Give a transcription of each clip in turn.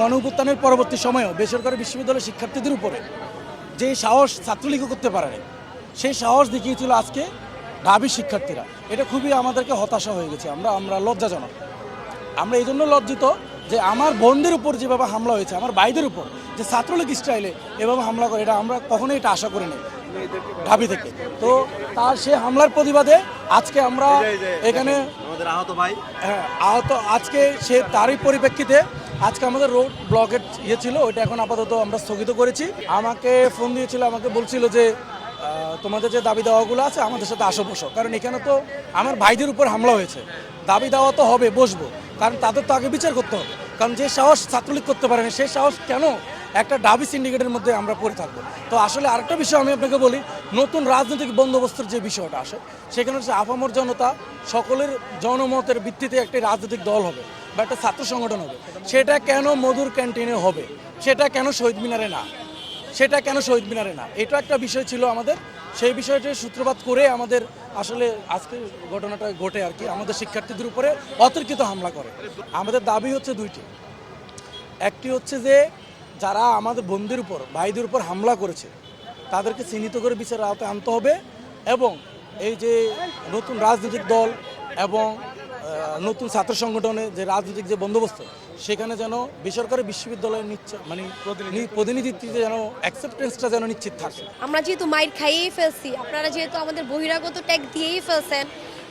গণঅভ্যুত্থানের পরবর্তী সময়েও বেসরকারি বিশ্ববিদ্যালয়ের শিক্ষার্থীদের উপরে যে সাহস ছাত্রলীগও করতে পারেনি, সেই সাহস দেখিয়েছিল আজকে ঢাবির শিক্ষার্থীরা। এটা খুবই আমাদেরকে হতাশা হয়ে গেছে, আমরা লজ্জাজনক। আমরা এই জন্য লজ্জিত যে আমার বোনদের উপর যেভাবে হামলা হয়েছে, আমার ভাইদের উপর যে ছাত্রলীগ স্টাইলে এভাবে হামলা করে, এটা আমরা কখনোই এটা আশা করিনি ঢাবি থেকে। তো তার সে হামলার প্রতিবাদে আজকে আমরা এখানে আহত, আজকে সে তারই পরিপ্রেক্ষিতে আজকে আমাদের রোড ব্লকের ছিল, ওইটা এখন আপাতত আমরা স্থগিত করেছি। আমাকে ফোন দিয়েছিল, আমাকে বলছিল যে তোমাদের যে দাবি দাওয়াগুলো আছে আমাদের সাথে আসো বসো, কারণ এখানে তো আমার ভাইদের উপর হামলা হয়েছে, দাবি দাওয়া তো হবে, বসবো, কারণ তাদের তো আগে বিচার করতে হবে। কারণ যে সাহস ছাত্রলীগ করতে পারে না, সেই সাহস কেন একটা ঢাবি সিন্ডিকেটের মধ্যে আমরা পড়ে থাকবো। তো আসলে আরেকটা বিষয় আমি আপনাকে বলি, নতুন রাজনৈতিক বন্দোবস্তের যে বিষয়টা আসে, সেখানে হচ্ছে আপামর জনতা সকলের জনমতের ভিত্তিতে একটি রাজনৈতিক দল হবে বা একটা ছাত্র সংগঠন হবে। সেটা কেন মধুর ক্যান্টিনে হবে, সেটা কেন শহীদ মিনারে না, এটা একটা বিষয় ছিল আমাদের। সেই বিষয়টি সূত্রপাত করে আমাদের আসলে আজকে ঘটনাটা ঘটে আর কি, আমাদের শিক্ষার্থীদের উপরে অতর্কিত হামলা করে। আমাদের দাবি হচ্ছে দুইটি। একটি হচ্ছে যে যারা আমাদের বোনদের উপর, ভাইদের উপর হামলা করেছে তাদেরকে চিহ্নিত করে বিচারের আওতায় আনতে হবে, এবং এই যে নতুন রাজনৈতিক দল এবং নতুন ছাত্র সংগঠনের যে রাজনৈতিক যে বন্দোবস্ত, সেখানে যেন বেসরকারি বিশ্ববিদ্যালয়ের প্রতিনিধিত্বে যেন অ্যাকসেপ্টেন্সটা যেন নিশ্চিত থাকে। আমরা যেহেতু মাইর খাইয়েই ফেলছি, আপনারা যেহেতু আমাদের বহিরাগত ট্যাগ দিয়েই ফেলছেন,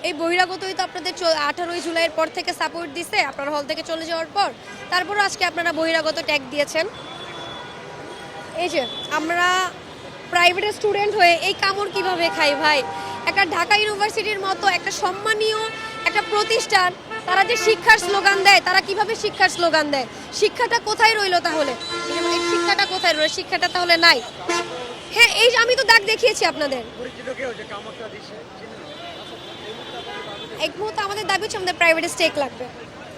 এই বহিরাগতই তো আপনাদের 18ই জুলাইয়ের পর থেকে সাপোর্ট দিছে, আপনারা হল থেকে চলে যাওয়ার পর। তারপরও আজকে আপনারা বহিরাগত ট্যাগ দিয়েছেন। এই যে আমরা প্রাইভেটের স্টুডেন্ট হয়ে এই কামড় কিভাবে খাই ভাই? একটা ঢাকা ইউনিভার্সিটির মতো একটা সম্মানীয় একটা প্রতিষ্ঠান, তারা যে শিক্ষার স্লোগান দেয়, তারা কিভাবে শিক্ষার স্লোগান দেয়? শিক্ষাটা কোথায় রইলো তাহলে? এই শিক্ষাটা কোথায় রইল? শিক্ষাটা তাহলে নাই। হ্যাঁ, এই যে আমি তো দাগ দেখিয়েছি আপনাদের। এক মুহূর্তে আমাদের দাবি হচ্ছে আমাদের প্রাইভেট স্টেক লাগবে।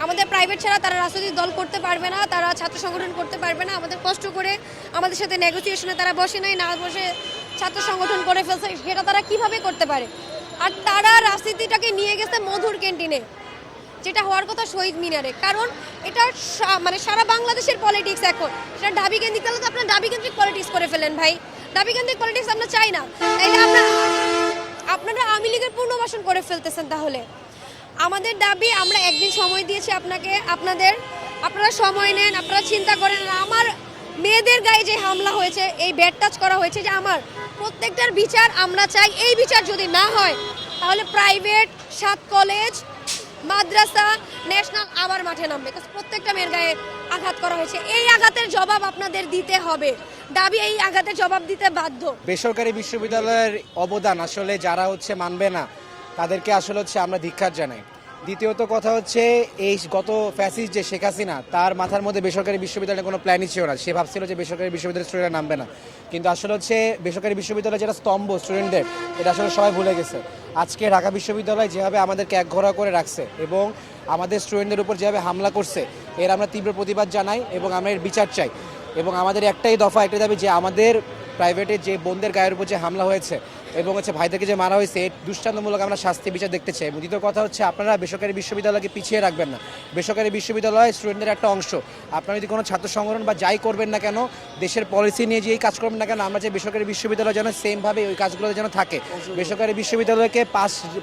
আমাদের প্রাইভেট ছাড়া তারা রাজনৈতিক দল করতে পারবে না, তারা ছাত্র সংগঠন করতে পারবে না। আমাদের কষ্ট করে আমাদের সাথে নেগোসিয়েশনে তারা বসে নাই, না বসে ছাত্র সংগঠন করে ফেলছে, সেটা তারা কিভাবে করতে পারে? আর তারা রাজনীতিটাকে নিয়ে গেছে মধুর ক্যান্টিনে, যেটা হওয়ার কথা শহীদ মিনারে। কারণ এটা মানে সারা বাংলাদেশের পলিটিক্স এখন, সেটা ঢাবি কেন্দ্রিক, তাহলে তো আপনার ঢাবি কেন্দ্রিক পলিটিক্স করে ফেলেন ভাই। ঢাবি কেন্দ্রিক পলিটিক্স আমরা চাই না, তাইলে আপনারা আওয়ামী লীগের পুনর্বাসন করে ফেলতেছেন। তাহলে আমাদের দাবি, আমরা একদিন সময় দিয়েছি আপনারা সময় নেন, আপনারা চিন্তা করেন। আমার মেয়েদের গায়ে যে হামলা হয়েছে, এই ব্যাড টাচ করা হয়েছে, যে আমার প্রত্যেকটার বিচার আমরা চাই। এই বিচার যদি না হয় তাহলে প্রাইভেট, 7 কলেজ, মাদ্রাসা, ন্যাশনাল আবার মাঠে নামবে। প্রত্যেকটা মেয়ের গায়ে আঘাত করা হয়েছে, এই আঘাতের জবাব আপনাদের দিতে হবে। দাবি এই আঘাতের জবাব দিতে বাধ্য। বেসরকারি বিশ্ববিদ্যালয়ের অবদান আসলে যারা মানবে না, তাদেরকে আসলে আমরা ধিক্কার জানাই। দ্বিতীয়ত কথা হচ্ছে, এই গত ফ্যাসিস্ট যে শেখ হাসিনা, তার মাথার মধ্যে বেসরকারি বিশ্ববিদ্যালয়ের কোনো প্ল্যানই ছিল না। সে ভাবছিল যে বেসরকারি বিশ্ববিদ্যালয়ের স্টুডেন্টরা নামবে না, কিন্তু আসলে বেসরকারি বিশ্ববিদ্যালয় যেটা স্তম্ভ স্টুডেন্টদের, এটা আসলে সবাই ভুলে গেছে। আজকে ঢাকা বিশ্ববিদ্যালয় যেভাবে আমাদেরকে একঘরা করে রাখছে এবং আমাদের স্টুডেন্টদের উপর যেভাবে হামলা করছে, এর আমরা তীব্র প্রতিবাদ জানাই এবং আমরা এর বিচার চাই। এবং আমাদের একটাই দাবি যে আমাদের প্রাইভেটের যে বোনদের গায়ের উপর যে হামলা হয়েছে এবং ভাইদেরকে যে মারা হয়েছে, এর দৃষ্টান্তমূলক আমরা শাস্তি বিচার দেখতে চাই। দ্বিতীয় কথা হচ্ছে, আপনারা বেসরকারি বিশ্ববিদ্যালয়কে পিছিয়ে রাখবেন না। বেসরকারি বিশ্ববিদ্যালয় স্টুডেন্টদের একটা অংশ। আপনারা যদি কোনো ছাত্র সংগঠন বা যাই করবেন না কেন, দেশের পলিসি নিয়ে যেই কাজ করবেন না কেন, আমরা চাই বেসরকারি বিশ্ববিদ্যালয় যেন সেমভাবে ওই কাজগুলো যেন থাকে। বেসরকারি বিশ্ববিদ্যালয়কে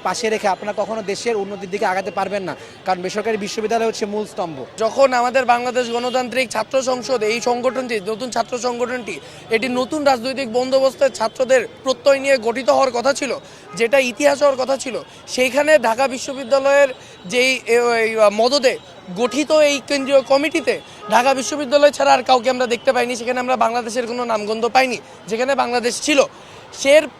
পাশে রেখে আপনারা কখনো দেশের উন্নতির দিকে আগাতে পারবেন না, কারণ বেসরকারি বিশ্ববিদ্যালয় হচ্ছে মূল স্তম্ভ। যখন আমাদের বাংলাদেশ গণতান্ত্রিক ছাত্র সংসদ, এই সংগঠনটি, নতুন ছাত্র সংগঠনটি, এটি নতুন রাজনৈতিক বন্দোবস্তের ছাত্রদের প্রত্যয় নিয়ে গঠিত হওয়ার কথা ছিল, যেটা ইতিহাস হওয়ার কথা ছিল, সেইখানে ঢাকা বিশ্ববিদ্যালয়ের যেই মদদে গঠিত এই কেন্দ্রীয় কমিটিতে ঢাকা বিশ্ববিদ্যালয় ছাড়া আর কাউকে আমরা দেখতে পাইনি। সেখানে আমরা বাংলাদেশের কোনো নামগন্ধ পাইনি। যেখানে বাংলাদেশ ছিল,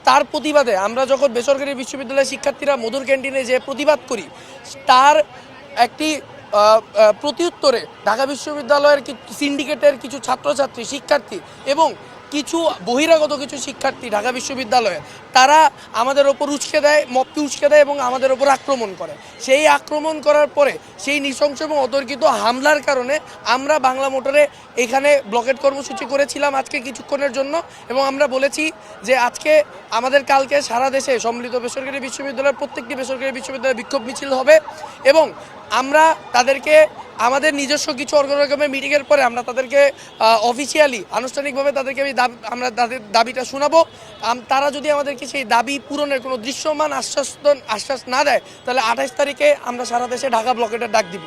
তার প্রতিবাদে আমরা যখন বেসরকারি বিশ্ববিদ্যালয়ের শিক্ষার্থীরা মধুর ক্যান্টিনে যে প্রতিবাদ করি, তার একটি প্রত্যুত্তরে ঢাকা বিশ্ববিদ্যালয়ের সিন্ডিকেটের কিছু ছাত্রছাত্রী, শিক্ষার্থী এবং কিছু বহিরাগত কিছু শিক্ষার্থী ঢাকা বিশ্ববিদ্যালয়ে, তারা আমাদের ওপর উস্কে দেয়, মপকে উস্কে দেয় এবং আমাদের ওপর আক্রমণ করে। সেই আক্রমণ করার পরে, সেই নৃশংস এবং অতর্কিত হামলার কারণে আমরা বাংলা মোটরে এখানে ব্লকেট কর্মসূচি করেছিলাম আজকে কিছুক্ষণের জন্য, এবং আমরা বলেছি যে আজকে আমাদের কালকে সারা দেশে সম্মিলিত বেসরকারি বিশ্ববিদ্যালয়ের প্রত্যেকটি বেসরকারি বিশ্ববিদ্যালয়ে বিক্ষোভ মিছিল হবে এবং আমরা তাদেরকে আমাদের নিজস্ব কিছু রকমের মিটিংয়ের পরে আমরা তাদেরকে অফিসিয়ালি আনুষ্ঠানিকভাবে তাদেরকে আমরা তাদের দাবিটা শোনাবো। তারা যদি আমাদেরকে সেই দাবি পূরণের কোনো দৃশ্যমান আশ্বাস না দেয়, তাহলে 28 তারিখে আমরা সারা দেশে ঢাকা ব্লকেটের ডাক দিব।